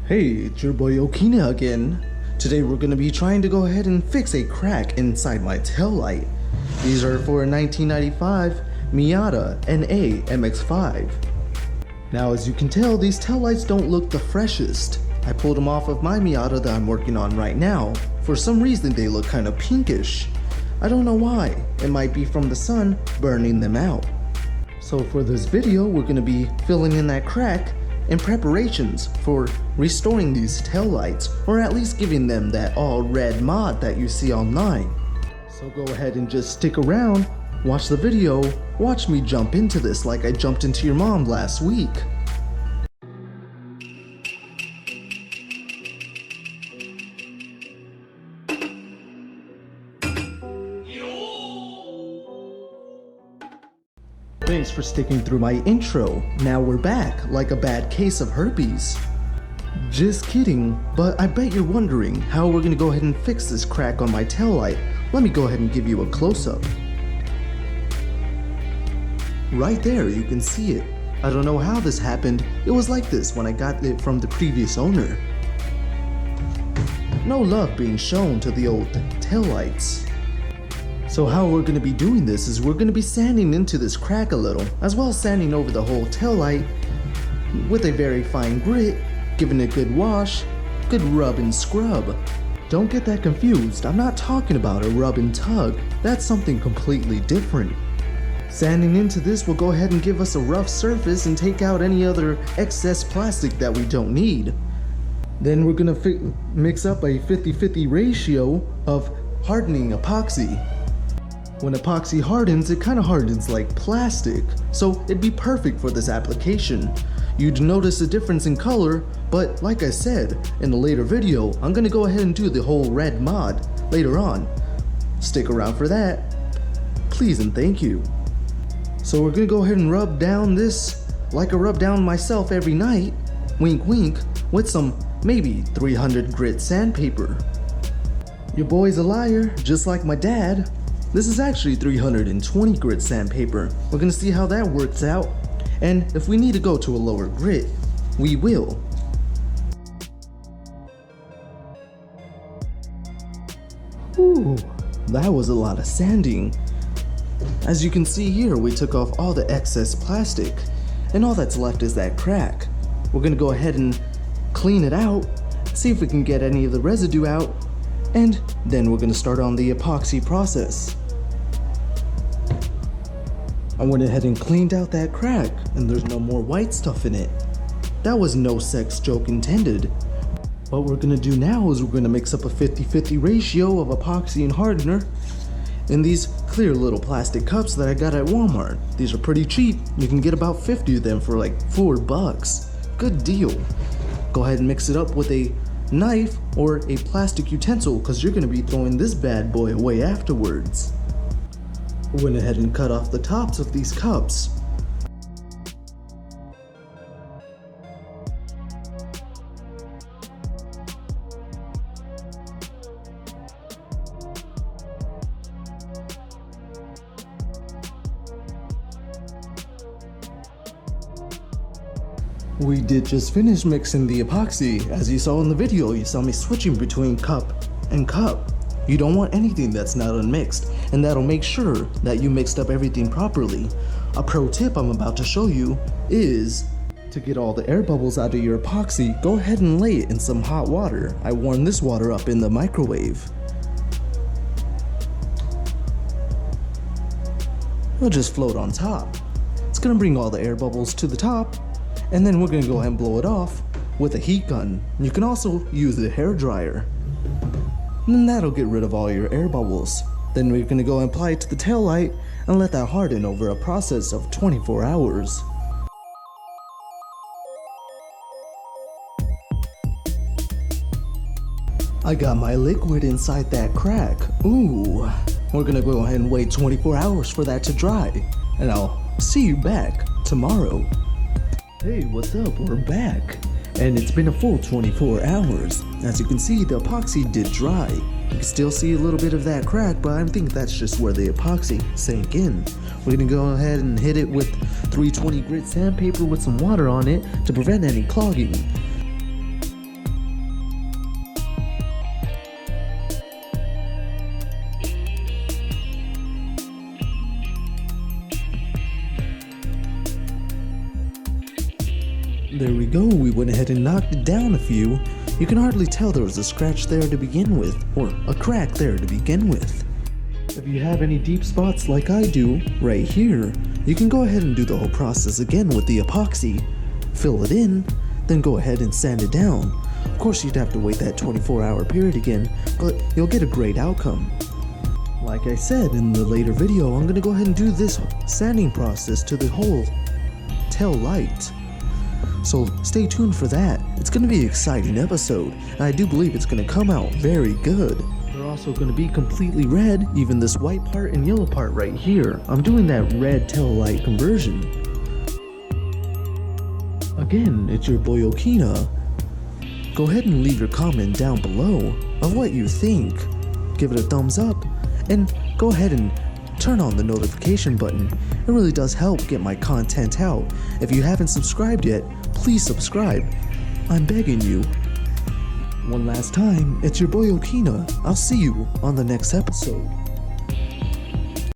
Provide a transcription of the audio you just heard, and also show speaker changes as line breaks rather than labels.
Hey, it's your boy Okina again. Today we're going to be trying to go ahead and fix a crack inside my taillight. These are for a 1995 Miata NA MX-5. Now as you can tell, these taillights don't look the freshest. I pulled them off of my Miata that I'm working on right now. For some reason they look kind of pinkish. I don't know why. It might be from the sun burning them out. So for this video we're going to be filling in that crack in preparations for restoring these taillights, or at least giving them that all red mod that you see online. So go ahead and just stick around, watch the video, watch me jump into this like I jumped into your mom last week. Thanks for sticking through my intro. Now we're back, like a bad case of herpes. Just kidding, but I bet you're wondering how we're gonna go ahead and fix this crack on my taillight. Let me go ahead and give you a close-up. Right there, you can see it. I don't know how this happened. It was like this when I got it from the previous owner. No love being shown to the old taillights. So how we're going to be doing this is we're going to be sanding into this crack a little, as well as sanding over the whole taillight with a very fine grit, giving it a good wash, good rub and scrub. Don't get that confused, I'm not talking about a rub and tug, that's something completely different. Sanding into this will go ahead and give us a rough surface and take out any other excess plastic that we don't need. Then we're going to mix up a 50-50 ratio of hardening epoxy. When epoxy hardens, it kind of hardens like plastic, so it'd be perfect for this application. You'd notice a difference in color, but like I said, in a later video, I'm gonna go ahead and do the whole red mod later on. Stick around for that, please and thank you. So we're gonna go ahead and rub down this like I rub down myself every night, wink wink, with some maybe 300 grit sandpaper. Your boy's a liar, just like my dad. This is actually 320 grit sandpaper. We're gonna see how that works out, and if we need to go to a lower grit, we will. Ooh, that was a lot of sanding. As you can see here, we took off all the excess plastic, and all that's left is that crack. We're gonna go ahead and clean it out, see if we can get any of the residue out, and then we're gonna start on the epoxy process. I went ahead and cleaned out that crack, and there's no more white stuff in it. That was no sex joke intended. What we're gonna do now is we're gonna mix up a 50-50 ratio of epoxy and hardener in these clear little plastic cups that I got at Walmart. These are pretty cheap. You can get about 50 of them for like $4. Good deal. Go ahead and mix it up with a knife or a plastic utensil, because you're gonna be throwing this bad boy away afterwards. Went ahead and cut off the tops of these cups. We did just finish mixing the epoxy. As you saw in the video, you saw me switching between cup and cup. You don't want anything that's not unmixed, and that'll make sure that you mixed up everything properly. A pro tip I'm about to show you is to get all the air bubbles out of your epoxy, go ahead and lay it in some hot water. I warmed this water up in the microwave. It'll just float on top. It's gonna bring all the air bubbles to the top, and then we're gonna go ahead and blow it off with a heat gun. You can also use a hair dryer. And then that'll get rid of all your air bubbles. Then we're gonna go and apply it to the taillight and let that harden over a process of 24 hours. I got my liquid inside that crack. Ooh, we're gonna go ahead and wait 24 hours for that to dry. And I'll see you back tomorrow. Hey, what's up? We're back. And it's been a full 24 hours. As you can see, the epoxy did dry. You can still see a little bit of that crack, but I think that's just where the epoxy sank in. We're gonna go ahead and hit it with 320 grit sandpaper with some water on it to prevent any clogging. There we go, we went ahead and knocked it down a few. You can hardly tell there was a scratch there to begin with, or a crack there to begin with. If you have any deep spots like I do, right here, you can go ahead and do the whole process again with the epoxy. Fill it in, then go ahead and sand it down. Of course you'd have to wait that 24-hour period again, but you'll get a great outcome. Like I said in the later video, I'm going to go ahead and do this sanding process to the whole tail light. So stay tuned for that. It's going to be an exciting episode, and I do believe it's going to come out very good. They're also going to be completely red, even this white part and yellow part right here. I'm doing that red tail light conversion. Again, it's your boy Okina. Go ahead and leave your comment down below of what you think. Give it a thumbs up, and go ahead and turn on the notification button. It really does help get my content out. If you haven't subscribed yet, please subscribe. I'm begging you. One last time, it's your boy Okina. I'll see you on the next episode.